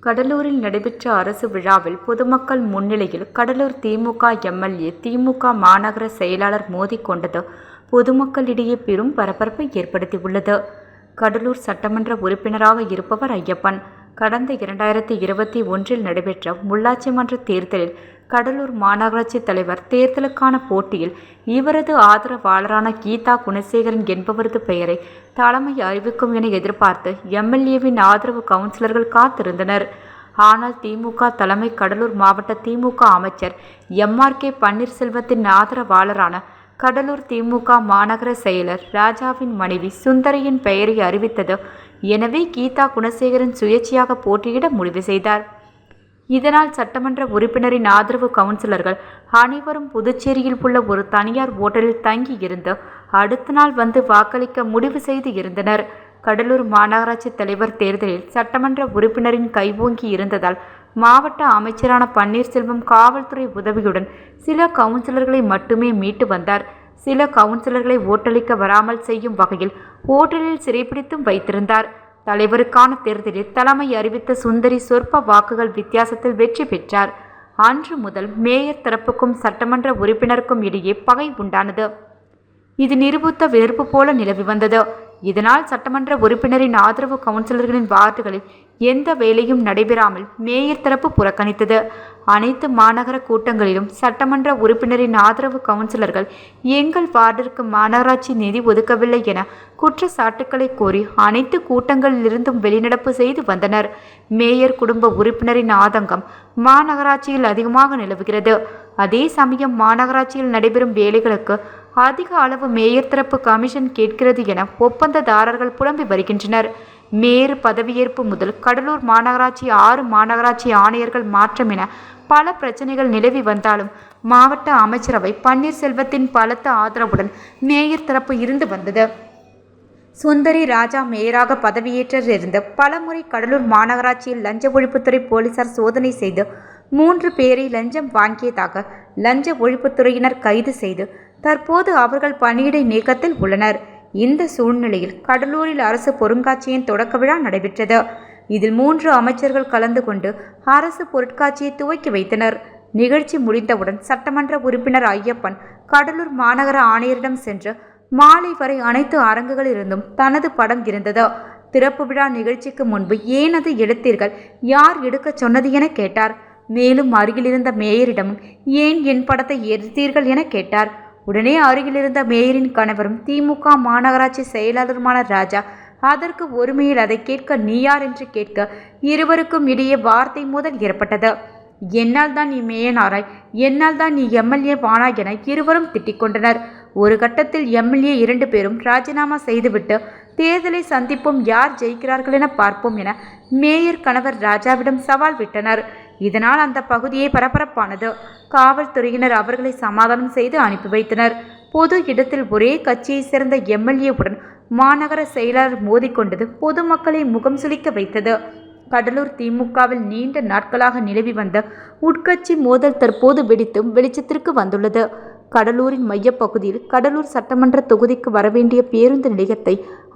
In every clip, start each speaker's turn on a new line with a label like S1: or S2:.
S1: கடலூரில் நடைபெற்ற அரசு விழாவில் பொதுமக்கள் முன்னிலையில் கடலூர் திமுக எம்எல்ஏ திமுக மாநகர செயலாளர் மோதிக்கொண்டது பொதுமக்களிடையே பெரும் பரபரப்பை ஏற்படுத்தியுள்ளது. கடலூர் சட்டமன்ற உறுப்பினராக இருப்பவர் ஐயப்பன். கடந்த 2021 நடைபெற்ற உள்ளாட்சி மன்ற தேர்தலில் கடலூர் மாநகராட்சி தலைவர் தேர்தலுக்கான போட்டியில் இவரது ஆதரவாளரான கீதா குணசேகரன் என்பவரது பெயரை தலைமை அறிவிக்கும் என எதிர்பார்த்து எம்எல்ஏவின் ஆதரவு கவுன்சிலர்கள் காத்திருந்தனர். ஆனால் திமுக தலைமை கடலூர் மாவட்ட திமுக அமைச்சர் எம்.ஆர்.கே. பன்னீர்செல்வத்தின் ஆதரவாளரான கடலூர் திமுக மாநகர செயலர் ராஜாவின் மனைவி சுந்தரியின் பெயரை அறிவித்தது. எனவே கீதா குணசேகரன் சுயேட்சையாக போட்டியிட முடிவு செய்தார். இதனால் சட்டமன்ற உறுப்பினரின் ஆதரவு கவுன்சிலர்கள் அனைவரும் புதுச்சேரியில் உள்ள ஒரு தனியார் ஓட்டலில் தங்கி இருந்து அடுத்த நாள் வந்து வாக்களிக்க முடிவு செய்து இருந்தனர். கடலூர் மாநகராட்சி தலைவர் தேர்தலில் சட்டமன்ற உறுப்பினரின் கைவோங்கி இருந்ததால் மாவட்ட அமைச்சரான பன்னீர்செல்வம் காவல்துறை உதவியுடன் சில கவுன்சிலர்களை மட்டுமே மீட்டு வந்தார். சில கவுன்சிலர்களை ஓட்டளிக்க வராமல் செய்யும் வகையில் ஓட்டலில் சிறைப்பிடித்தும் வைத்திருந்தார். தலைவருக்கான தேர்தலில் தலைமை அறிவித்த சுந்தரி சொற்ப வாக்குகள் வித்தியாசத்தில் வெற்றி பெற்றார். அன்று முதல் மேயர் தரப்புக்கும் சட்டமன்ற உறுப்பினருக்கும் இடையே பகை உண்டானது. இது நிரூபித்த வெறுப்பு போல நிலவி வந்தது. இதனால் சட்டமன்ற உறுப்பினரின் ஆதரவு கவுன்சிலர்களின் வார்டுகளில் எந்த வேலையும் நடைபெறாமல் மேயர் தரப்பு புறக்கணித்தது. அனைத்து மாநகர கூட்டங்களிலும் சட்டமன்ற உறுப்பினரின் ஆதரவு கவுன்சிலர்கள் எங்கள் வார்டிற்கு மாநகராட்சி நிதி ஒதுக்கவில்லை என குற்றச்சாட்டுக்களை கோரி அனைத்து கூட்டங்களிலிருந்தும் வெளிநடப்பு செய்து வந்தனர். மேயர் குடும்ப உறுப்பினரின் ஆதங்கம் மாநகராட்சியில் அதிகமாக நிலவுகிறது. அதே சமயம் மாநகராட்சியில் நடைபெறும் வேலைகளுக்கு அதிக அளவு மேயர் தரப்பு கமிஷன் கேட்கிறது என ஒப்பந்ததாரர்கள் புலம்பி வருகின்றனர். மேயர் பதவியேற்பு முதல் கடலூர் மாநகராட்சி 6 மாநகராட்சி ஆணையர்கள் மாற்றம் என பல பிரச்சனைகள் நிலவி வந்தாலும் மாவட்ட அமைச்சரவை பன்னீர்செல்வத்தின் பலத்த ஆதரவுடன் மேயர் தரப்பு இருந்து வந்தது. சுந்தரி ராஜா மேயராக பதவியேற்றிருந்து பலமுறை கடலூர் மாநகராட்சியில் லஞ்ச ஒழிப்புத்துறை போலீசார் சோதனை செய்து 3 பேரை லஞ்சம் வாங்கியதாக லஞ்ச ஒழிப்புத்துறையினர் கைது செய்து தற்போது அவர்கள் பணியிடை நீக்கத்தில் உள்ளனர். இந்த சூழ்நிலையில் கடலூரில் அரசு பொருட்காட்சியின் தொடக்க விழா நடைபெற்றது. இதில் 3 அமைச்சர்கள் கலந்து கொண்டு அரசு பொருட்காட்சியை துவக்கி வைத்தனர். நிகழ்ச்சி முடிந்தவுடன் சட்டமன்ற உறுப்பினர் ஐயப்பன் கடலூர் மாநகர ஆணையரிடம் சென்று மாலை வரை அனைத்து அரங்குகளிலிருந்தும் தனது படம் இருந்தது. திறப்பு விழா நிகழ்ச்சிக்கு முன்பு ஏன் அதை எடுத்தீர்கள், யார் எடுக்க சொன்னது என கேட்டார். மேலும் அருகிலிருந்த மேயரிடமும் ஏன் என் படத்தை எடுத்தீர்கள் என கேட்டார். உடனே அருகிலிருந்த மேயரின் கணவரும் திமுக மாநகராட்சி செயலாளருமான ராஜா அதற்கு ஒருமையில் அதை கேட்க நீ யார் என்று கேட்க இருவருக்கும் இடையே வார்த்தை மோதல் ஏற்பட்டது. என்னால் தான் நீ மேயனாராய், என்னால் தான் நீ எம்எல்ஏ வானாய் என இருவரும் திட்டிக் கொண்டனர். ஒரு கட்டத்தில் எம்எல்ஏ 2 பேரும் ராஜினாமா செய்துவிட்டு தேர்தலை சந்திப்போம், யார் ஜெயிக்கிறார்கள் என பார்ப்போம் என மேயர் கணவர் ராஜாவிடம் சவால் விட்டனர். இதனால் அந்த பகுதியை பரபரப்பானது. காவல்துறையினர் அவர்களை சமாதானம் செய்து அனுப்பி வைத்தனர். பொது இடத்தில் ஒரே கட்சியை சேர்ந்த எம்எல்ஏவுடன் மாநகர செயலாளர் மோதிக்கொண்டது பொதுமக்களை முகம் சுளிக்க வைத்தது. கடலூர் திமுகவில் நீண்ட நாட்களாக நிலவி வந்த உட்கட்சி மோதல் தற்போது வெடித்து வெளிச்சத்திற்கு வந்துள்ளது. கடலூரின் மையப்பகுதியில் கடலூர் சட்டமன்ற தொகுதிக்கு வரவேண்டிய பேருந்து நிலையத்தை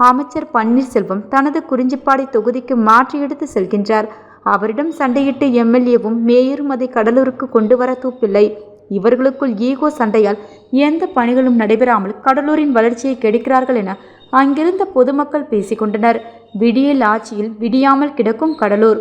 S1: அமைச்சர் பன்னீர்செல்வம் தனது குறிஞ்சிப்பாடி தொகுதிக்கு மாற்றி எடுத்து செல்கின்றார். அவரிடம் சண்டையிட்டு எம்எல்ஏவும் மேயரும் அதை கடலூருக்கு கொண்டு வர தூப்பில்லை. இவர்களுக்குள் ஈகோ சண்டையால் எந்த பணிகளும் நடைபெறாமல் கடலூரின் வளர்ச்சியை கெடுக்கிறார்கள் என அங்கிருந்த பொதுமக்கள் பேசிக்கொண்டனர். விடியல் ஆட்சியில் விடியாமல் கிடக்கும் கடலூர்.